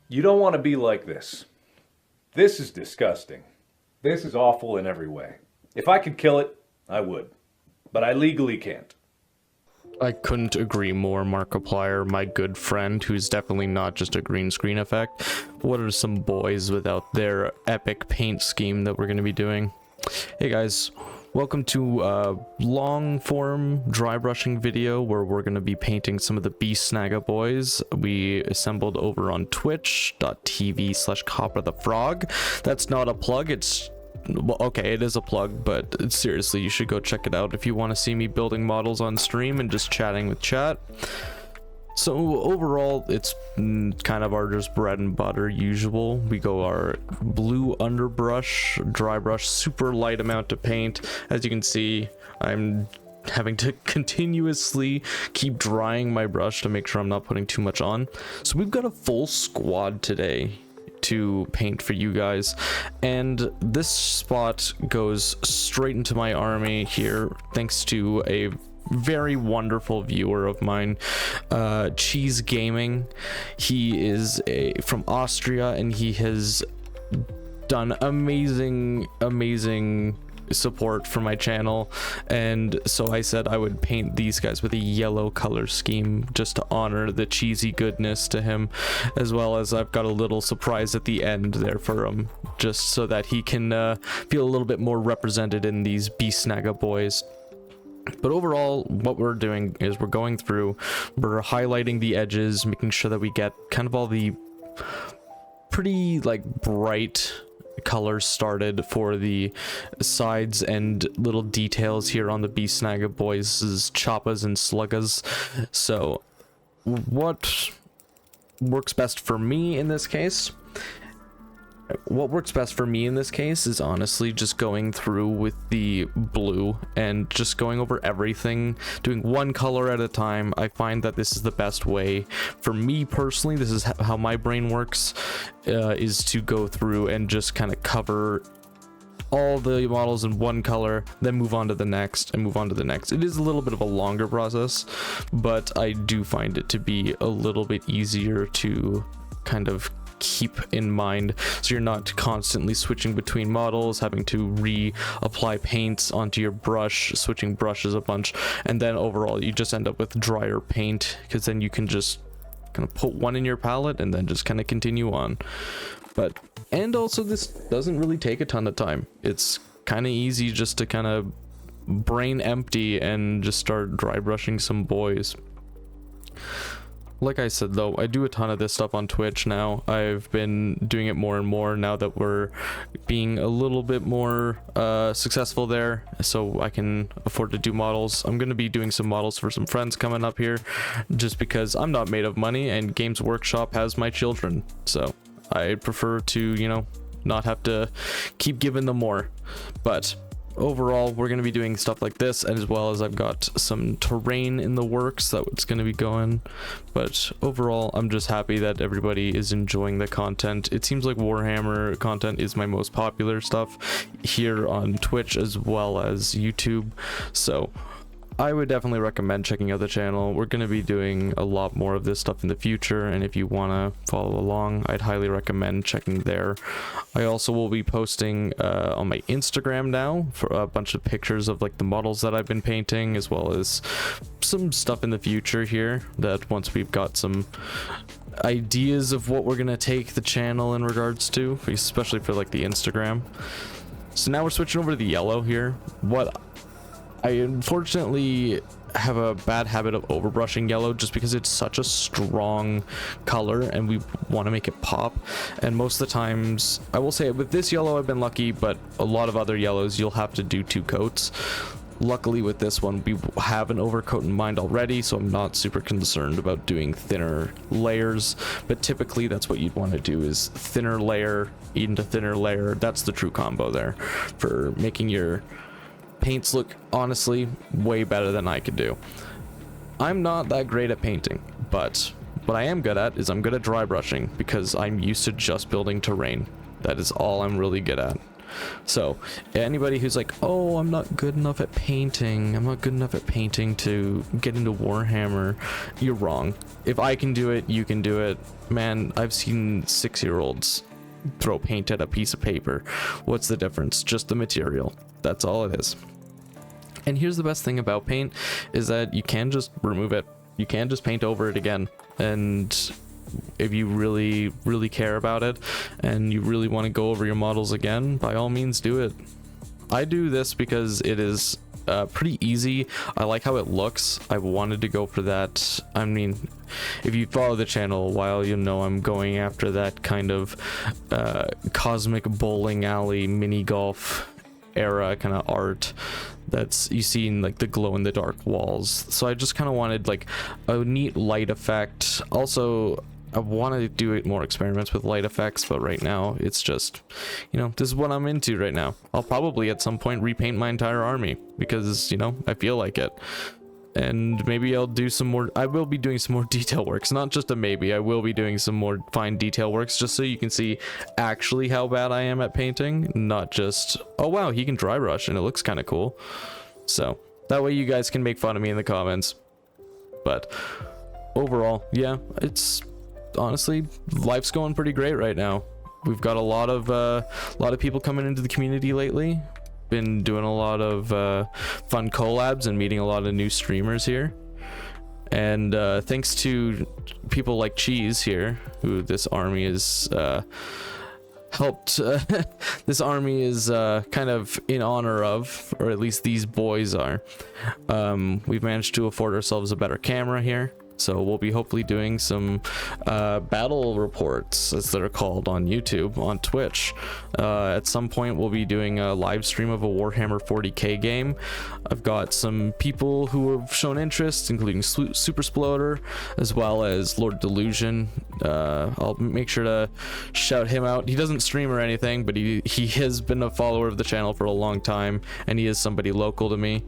You don't want to be like this. This is disgusting. This is awful in every way. If I could kill it, I would. But I legally can't. I couldn't agree more, Markiplier, my good friend, who's definitely not just a green screen effect. What are some boys without their epic paint scheme that we're going to be doing? Hey guys, welcome to a long form dry brushing video where we're going to be painting some of the Beastsnagga boys. We assembled over on twitch.tv/Copper the Frog. That's not a plug, it's well, okay, it is a plug, but seriously, you should go check it out if you want to see me building models on stream and just chatting with chat. So overall, it's kind of our just bread and butter usual. We go our blue underbrush, dry brush, super light amount of paint. As you can see, I'm having to continuously keep drying my brush to make sure I'm not putting too much on. So we've got a full squad today to paint for you guys, and this spot goes straight into my army here thanks to a very wonderful viewer of mine, Cheese Gaming. He is from Austria, and he has done amazing support for my channel, and so I said I would paint these guys with a yellow color scheme just to honor the cheesy goodness to him, as well as I've got a little surprise at the end there for him, just so that he can feel a little bit more represented in these Beastsnagga boys. But overall, what we're doing is we're going through, we're highlighting the edges, making sure that we get kind of all the pretty like bright colors started for the sides and little details here on the Beastsnagga boys' choppas and sluggas. So what works best for me in this case? Is honestly just going through with the blue and just going over everything, doing one color at a time. I find that this is the best way for me personally. This is how my brain works, is to go through and just kind of cover all the models in one color, then move on to the next and move on to the next. It is a little bit of a longer process, but I do find it to be a little bit easier to kind of keep in mind, so you're not constantly switching between models, having to reapply paints onto your brush, switching brushes a bunch, and then overall you just end up with drier paint, because then you can just kind of put one in your palette and then just kind of continue on. But and also this doesn't really take a ton of time. It's kind of easy just to kind of brain empty and just start dry brushing some boys. Like I said though, I do a ton of this stuff on Twitch now. I've been doing it more and more now that we're being a little bit more successful there, so I can afford to do models. I'm going to be doing some models for some friends coming up here, just because I'm not made of money and Games Workshop has my children, so I prefer to, you know, not have to keep giving them more. But overall, we're going to be doing stuff like this, as well as I've got some terrain in the works that it's going to be going. But overall, I'm just happy that everybody is enjoying the content. It seems like Warhammer content is my most popular stuff here on Twitch as well as YouTube, so I would definitely recommend checking out the channel. We're going to be doing a lot more of this stuff in the future, and if you want to follow along, I'd highly recommend checking there. I also will be posting on my Instagram now for a bunch of pictures of like the models that I've been painting, as well as some stuff in the future here, that once we've got some ideas of what we're going to take the channel in regards to, especially for like the Instagram. So now we're switching over to the yellow here. What I unfortunately have a bad habit of overbrushing yellow, just because it's such a strong color and we want to make it pop. And most of the times, I will say with this yellow I've been lucky, but a lot of other yellows you'll have to do 2 coats. Luckily with this one we have an overcoat in mind already, so I'm not super concerned about doing thinner layers, but typically that's what you'd want to do, is thinner layer into thinner layer. That's the true combo there for making your paints look honestly way better than I could do. I'm not that great at painting, but what I am good at is I'm good at dry brushing, because I'm used to just building terrain. That is all I'm really good at. So anybody who's like, oh, I'm not good enough at painting, to get into Warhammer, you're wrong. If I can do it, you can do it. Man, I've seen 6-year-olds throw paint at a piece of paper. What's the difference? Just the material. That's all it is. And here's the best thing about paint is that you can just remove it. You can just paint over it again. And if you really, really care about it and you really want to go over your models again, by all means do it. I do this because it is pretty easy. I like how it looks. I wanted to go for that. I mean, if you follow the channel a while, you'll know I'm going after that kind of cosmic bowling alley mini golf era kind of art that's you see in like the glow in the dark walls. So I just kind of wanted like a neat light effect. Also, I wanted to do more experiments with light effects, but right now it's just, you know, this is what I'm into right now. I'll probably at some point repaint my entire army because, you know, I feel like it. And maybe I'll do some more. I will be doing some more detail works, not just a maybe. I will be doing some more fine detail works just so you can see actually how bad I am at painting, not just, oh wow, he can dry brush and it looks kind of cool. So that way you guys can make fun of me in the comments. But overall, yeah, it's honestly, life's going pretty great right now. We've got a lot of people coming into the community lately. Been doing a lot of fun collabs and meeting a lot of new streamers here, and thanks to people like Cheese here, who this army is helped this army is kind of in honor of, or at least these boys are. We've managed to afford ourselves a better camera here, so we'll be hopefully doing some battle reports, as they're called, on YouTube, on Twitch. At some point we'll be doing a live stream of a Warhammer 40k game. I've got some people who have shown interest, including Super Sploder, as well as Lord Delusion. I'll make sure to shout him out. He doesn't stream or anything, but he has been a follower of the channel for a long time, and he is somebody local to me.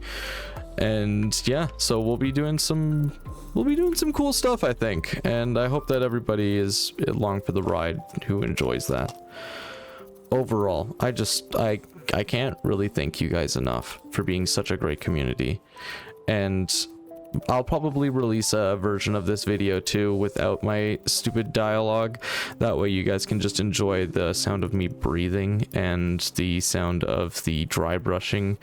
And yeah, so we'll be doing some cool stuff, I think, and I hope that everybody is along for the ride who enjoys that. Overall, I can't really thank you guys enough for being such a great community, and I'll probably release a version of this video too without my stupid dialogue. That way you guys can just enjoy the sound of me breathing and the sound of the dry brushing.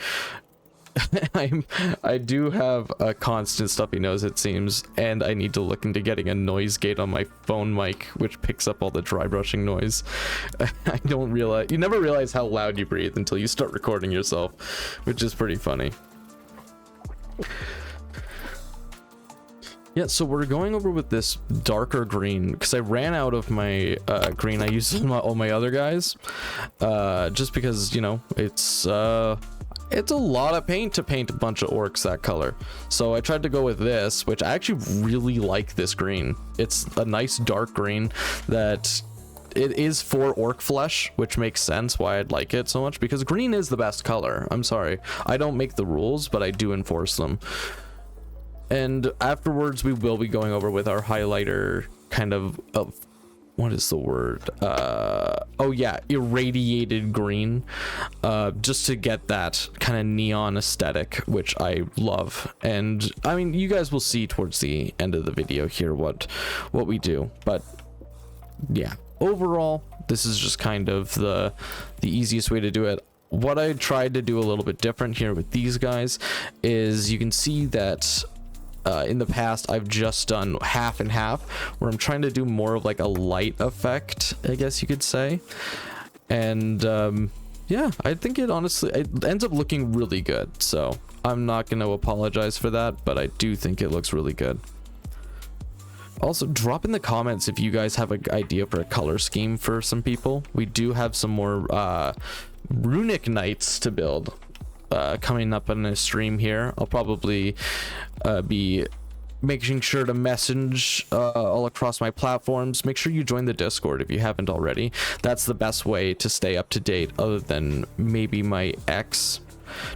I do have a constant stuffy nose, it seems, and I need to look into getting a noise gate on my phone mic which picks up all the dry brushing noise. I don't realize, you never realize how loud you breathe until you start recording yourself, which is pretty funny. Yeah, so we're going over with this darker green because I ran out of my green I used on all my other guys, just because, you know, it's a lot of paint to paint a bunch of orcs that color. So I tried to go with this, which I actually really like this green. It's a nice dark green that it is for orc flesh, which makes sense why I'd like it so much, because green is the best color. I'm sorry. I don't make the rules, but I do enforce them. And afterwards, we will be going over with our highlighter kind of what is the word? Oh yeah, irradiated green, just to get that kind of neon aesthetic, which I love. And I mean, you guys will see towards the end of the video here what we do, but yeah, overall, this is just kind of the easiest way to do it. What I tried to do a little bit different here with these guys is you can see that in the past I've just done half and half, where I'm trying to do more of like a light effect, I guess you could say. And yeah, I think it ends up looking really good, so I'm not going to apologize for that, but I do think it looks really good. Also, drop in the comments if you guys have an idea for a color scheme for some people. We do have some more runic knights to build coming up in a stream here. I'll probably be making sure to message all across my platforms. Make sure you join the Discord if you haven't already. That's the best way to stay up to date, other than maybe my X.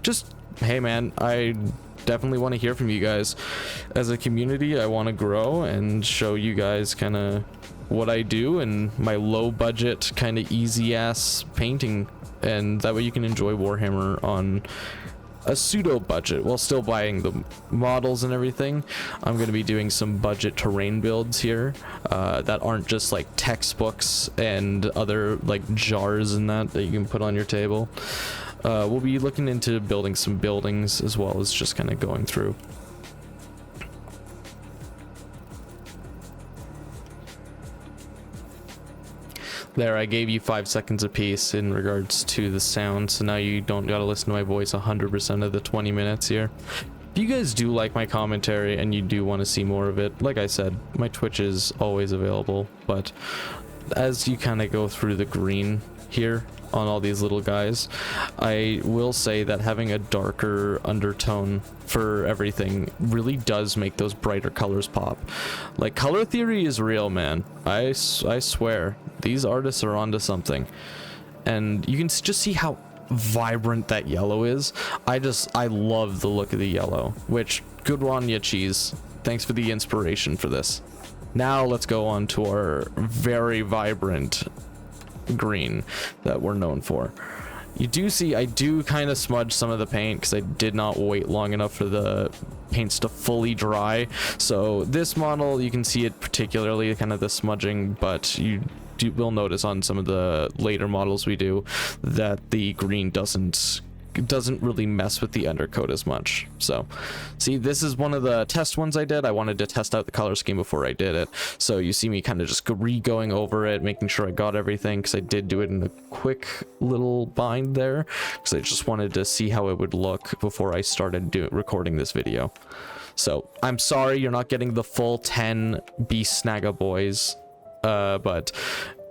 Just, hey man, I definitely want to hear from you guys. As a community, I want to grow and show you guys kind of what I do and my low budget kind of easy ass painting and that way you can enjoy Warhammer on a pseudo budget while still buying the models and everything. I'm going to be doing some budget terrain builds here that aren't just like textbooks and other like jars and that you can put on your table. We'll be looking into building some buildings as well as just kind of going through. There, I gave you 5 seconds apiece in regards to the sound, so now you don't gotta listen to my voice 100% of the 20 minutes here. If you guys do like my commentary and you do want to see more of it, like I said, my Twitch is always available, but as you kind of go through the green here on all these little guys, I will say that having a darker undertone for everything really does make those brighter colors pop. Like, color theory is real, man. I swear these artists are onto something, and you can just see how vibrant that yellow is. I love the look of the yellow, which good on ya, Cheese. Thanks for the inspiration for this. Now let's go on to our very vibrant green that we're known for. You do see I do kind of smudge some of the paint because I did not wait long enough for the paints to fully dry. So this model, you can see it particularly kind of the smudging, but you will notice on some of the later models we do that the green doesn't really mess with the undercoat as much. So see, this is one of the test ones I did. I wanted to test out the color scheme before I did it, so you see me kind of just going over it, making sure I got everything, because I did do it in a quick little bind there because I just wanted to see how it would look before I started recording this video. So I'm sorry you're not getting the full 10 Beastsnagga boys, but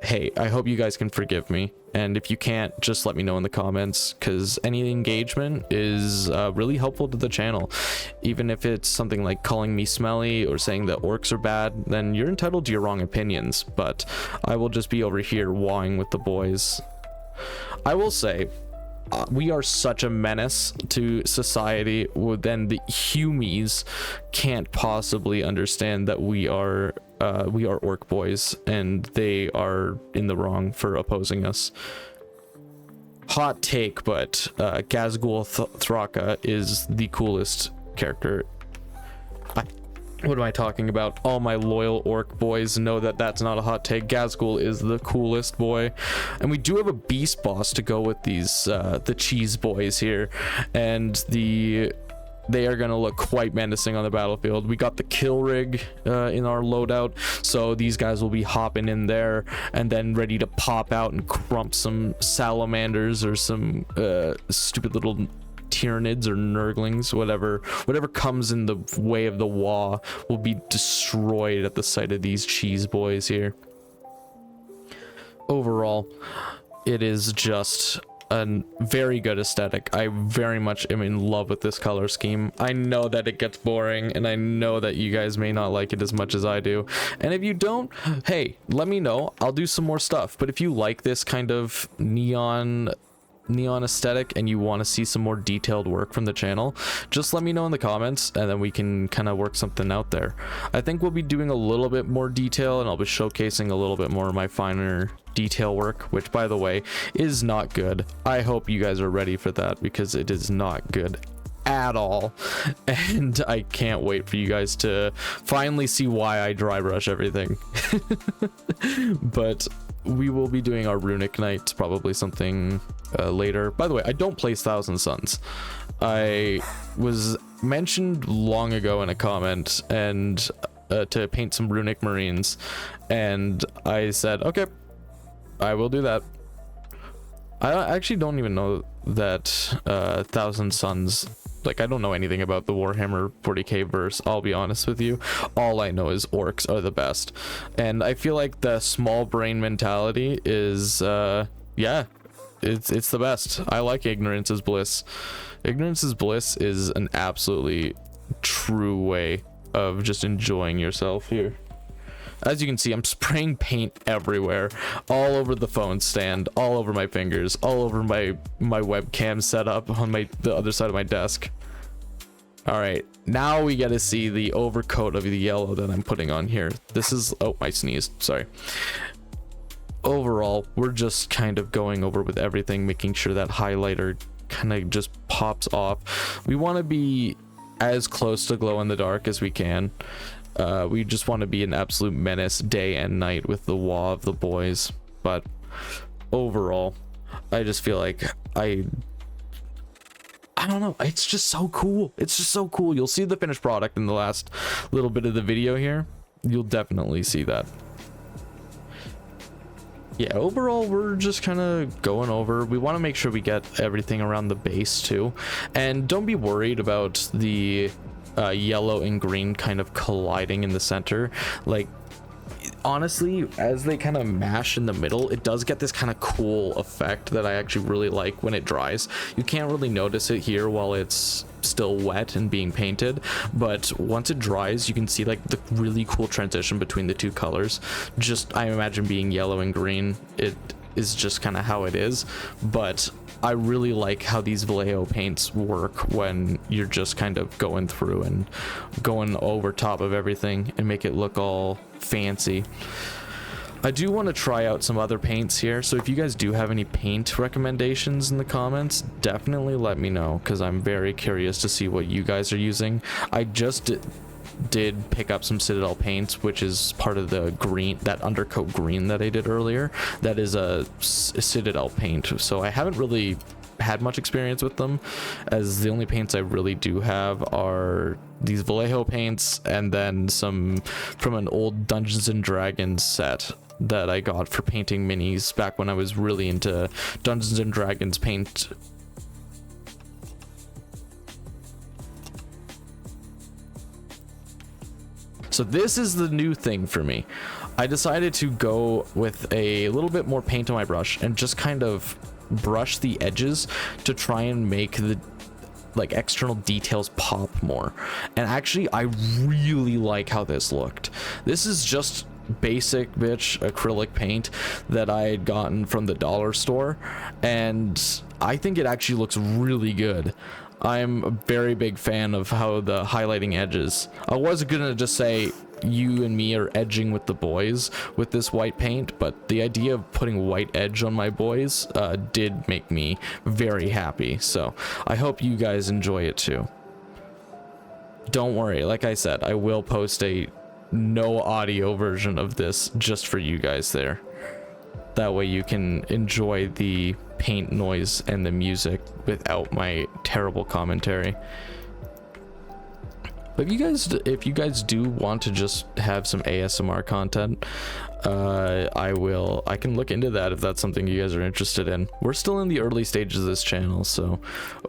hey, I hope you guys can forgive me. And if you can't, just let me know in the comments, because any engagement is really helpful to the channel. Even if it's something like calling me smelly or saying that orcs are bad, then you're entitled to your wrong opinions, but I will just be over here wawing with the boys. I will say, we are such a menace to society, then the humies can't possibly understand that we are orc boys, and they are in the wrong for opposing us. Hot take, but Gazgul Thraka is the coolest character. What am I talking about? All my loyal orc boys know that that's not a hot take. Gazgul is the coolest boy, and we do have a beast boss to go with these the cheese boys here, and they are going to look quite menacing on the battlefield. We got the kill rig in our loadout, so these guys will be hopping in there and then ready to pop out and crump some salamanders or some stupid little Tyranids or Nurglings. Whatever comes in the way of the Wa will be destroyed at the sight of these cheese boys here. Overall, it is just a very good aesthetic. I very much am in love with this color scheme. I know that it gets boring, and I know that you guys may not like it as much as I do, and if you don't, hey, let me know. I'll do some more stuff. But if you like this kind of neon aesthetic and you want to see some more detailed work from the channel, just let me know in the comments, and then we can kind of work something out there. I think we'll be doing a little bit more detail, and I'll be showcasing a little bit more of my finer detail work, which, by the way, is not good. I hope you guys are ready for that, because it is not good at all, and I can't wait for you guys to finally see why I dry brush everything. But we will be doing our runic night, probably something later. By the way, I don't play Thousand Suns. I was mentioned long ago in a comment and to paint some runic marines, and I said, okay, I will do that. I actually don't even know that Thousand Suns, like, I don't know anything about the Warhammer 40k verse, I'll be honest with you. All I know is orcs are the best, and I feel like the small brain mentality is yeah, it's the best. I like ignorance is bliss. Ignorance is bliss is an absolutely true way of just enjoying yourself here. As you can see, I'm spraying paint everywhere, all over the phone stand, all over my fingers, all over my webcam setup on the other side of my desk. All right, now we get to see the overcoat of the yellow that I'm putting on here. This is, oh, I sneezed, sorry. overall, we're just kind of going over with everything, making sure that highlighter kind of just pops off. We want to be as close to glow in the dark as we can. We just want to be an absolute menace day and night with the wah of the Boyz. But overall, I just feel like I don't know, it's just so cool. It's just so cool. You'll see the finished product in the last little bit of the video here. You'll definitely see that. Yeah, overall, we're just kind of going over. We want to make sure we get everything around the base too. And don't be worried about the yellow and green kind of colliding in the center. Like, honestly, as they kind of mash in the middle, it does get this kind of cool effect that I actually really like when it dries. You can't really notice it here while it's still wet and being painted, but once it dries, you can see like the really cool transition between the two colors. Just, I imagine being yellow and green, it is just kind of how it is. But I really like how these Vallejo paints work when you're just kind of going through and going over top of everything and make it look all fancy. I do want to try out some other paints here, so if you guys do have any paint recommendations in the comments, definitely let me know, because I'm very curious to see what you guys are using. I just did pick up some Citadel paints, which is part of the green, that undercoat green that I did earlier. That is a Citadel paint, so I haven't really had much experience with them, as the only paints I really do have are these Vallejo paints and then some from an old Dungeons and Dragons set that I got for painting minis back when I was really into Dungeons and Dragons paint. So this is the new thing for me. I decided to go with a little bit more paint on my brush and just kind of brush the edges to try and make the like external details pop more. And actually, I really like how this looked. This is just basic bitch acrylic paint that I had gotten from the dollar store, and I think it actually looks really good. I'm a very big fan of how the highlighting edges. I was gonna just say you and me are edging with the Boyz with this white paint, but the idea of putting white edge on my Boyz did make me very happy. So I hope you guys enjoy it too. Don't worry, like I said, I will post a no audio version of this just for you guys there. That way you can enjoy the paint noise and the music without my terrible commentary. But if you guys do want to just have some ASMR content, I can look into that if that's something you guys are interested in. We're still in the early stages of this channel, so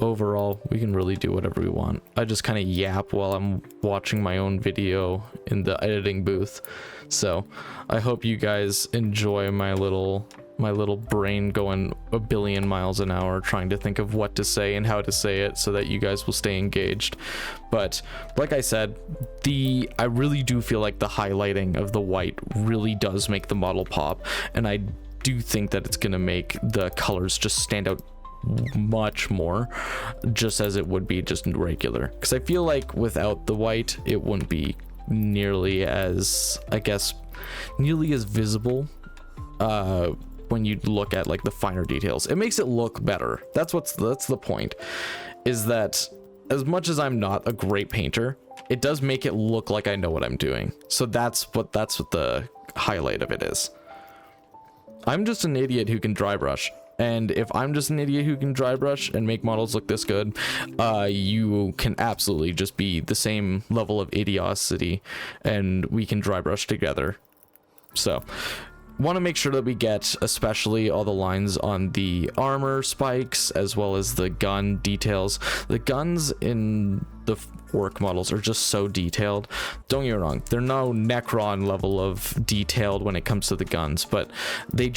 overall we can really do whatever we want. I just kind of yap while I'm watching my own video in the editing booth. So I hope you guys enjoy my little brain going a billion miles an hour trying to think of what to say and how to say it so that you guys will stay engaged. But like I said, I really do feel like the highlighting of the white really does make the model pop, and I do think that it's gonna make the colors just stand out much more, just as it would be just regular, because I feel like without the white it wouldn't be nearly as, I guess, nearly as visible when you look at like the finer details. It makes it look better. That's the point, is that as much as I'm not a great painter, it does make it look like I know what I'm doing. So that's what the highlight of it is. I'm just an idiot who can dry brush, and if I'm just an idiot who can dry brush and make models look this good, you can absolutely just be the same level of idiocity, and we can dry brush together. So want to make sure that we get especially all the lines on the armor spikes as well as the gun details. The guns in the orc models are just so detailed. Don't get me wrong, they're no Necron level of detailed when it comes to the guns, but they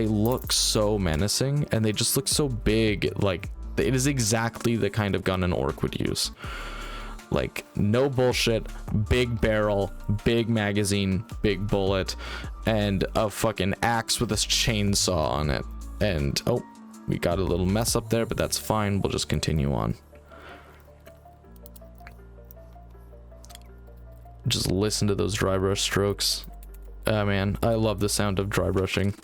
look so menacing and they just look so big. Like, it is exactly the kind of gun an orc would use. Like, no bullshit, big barrel, big magazine, big bullet, and a fucking axe with a chainsaw on it. And, oh, we got a little mess up there, but that's fine. We'll just continue on. Just listen to those dry brush strokes. Man, I love the sound of dry brushing.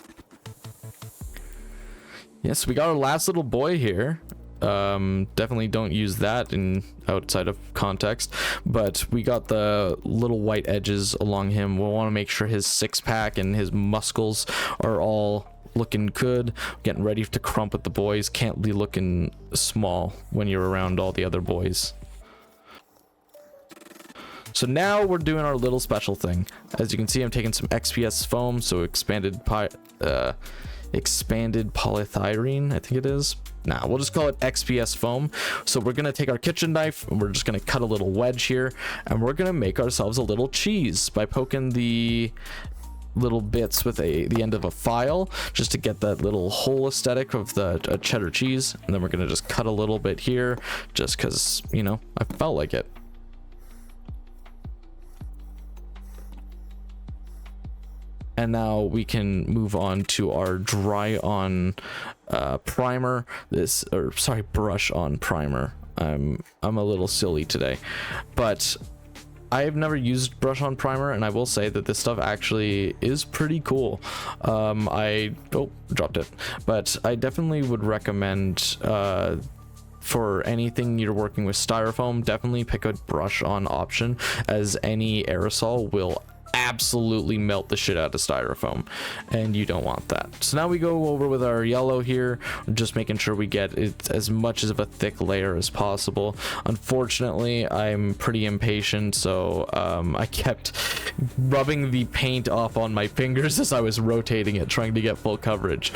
Yes, we got our last little boy here. Definitely don't use that in outside of context, but we got the little white edges along him. We'll want to make sure his six-pack and his muscles are all looking good. Getting ready to crump with the boys. Can't be looking small when you're around all the other boys. So now we're doing our little special thing. As you can see, I'm taking some XPS foam, so expanded polythyrene, I think it is. Nah, we'll just call it XPS foam. So we're gonna take our kitchen knife and we're just gonna cut a little wedge here, and we're gonna make ourselves a little cheese by poking the little bits with the end of a file, just to get that little hole aesthetic of the cheddar cheese. And then we're gonna just cut a little bit here, just because, you know, I felt like it. And now we can move on to our dry on primer. Brush on primer. I'm a little silly today, but I've never used brush on primer, and I will say that this stuff actually is pretty cool. Dropped it, but I definitely would recommend for anything you're working with styrofoam, definitely pick a brush on option, as any aerosol will absolutely melt the shit out of styrofoam, and you don't want that. So now we go over with our yellow here, just making sure we get it as much of a thick layer as possible. Unfortunately, I'm pretty impatient, so I kept rubbing the paint off on my fingers as I was rotating it, trying to get full coverage.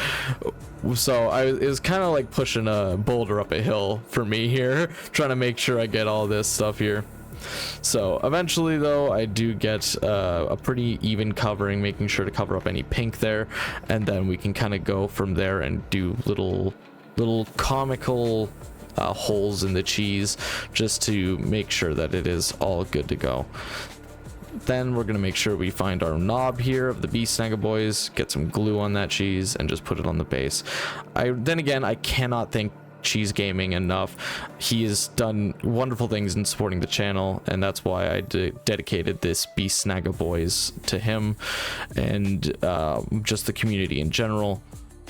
So it was kind of like pushing a boulder up a hill for me here, trying to make sure I get all this stuff here. So eventually, though, I do get a pretty even covering, making sure to cover up any pink there, and then we can kind of go from there and do little comical holes in the cheese, just to make sure that it is all good to go. Then we're gonna make sure we find our knob here of the Beastsnagga boys, get some glue on that cheese, and just put it on the base. Then again, I cannot thank Cheese Gaming enough. He has done wonderful things in supporting the channel, and that's why I dedicated this Beastsnagga boys to him, and just the community in general.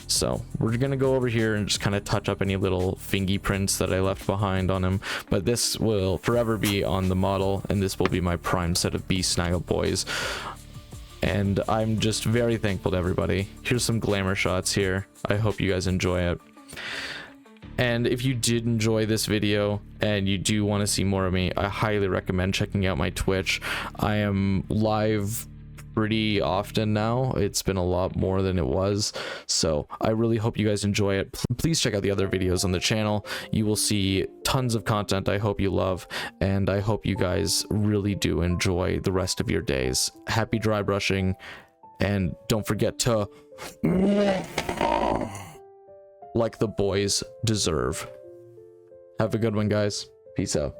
So we're gonna go over here and just kind of touch up any little fingy prints that I left behind on him, but this will forever be on the model, and this will be my prime set of Beastsnagga boys. And I'm just very thankful to everybody. Here's some glamour shots here. I hope you guys enjoy it. And if you did enjoy this video and you do want to see more of me, I highly recommend checking out my Twitch. I am live pretty often now. It's been a lot more than it was, so I really hope you guys enjoy it. Please check out the other videos on the channel. You will see tons of content I hope you love, and I hope you guys really do enjoy the rest of your days. Happy dry brushing, and don't forget to like the boys deserve. Have a good one, guys. Peace out.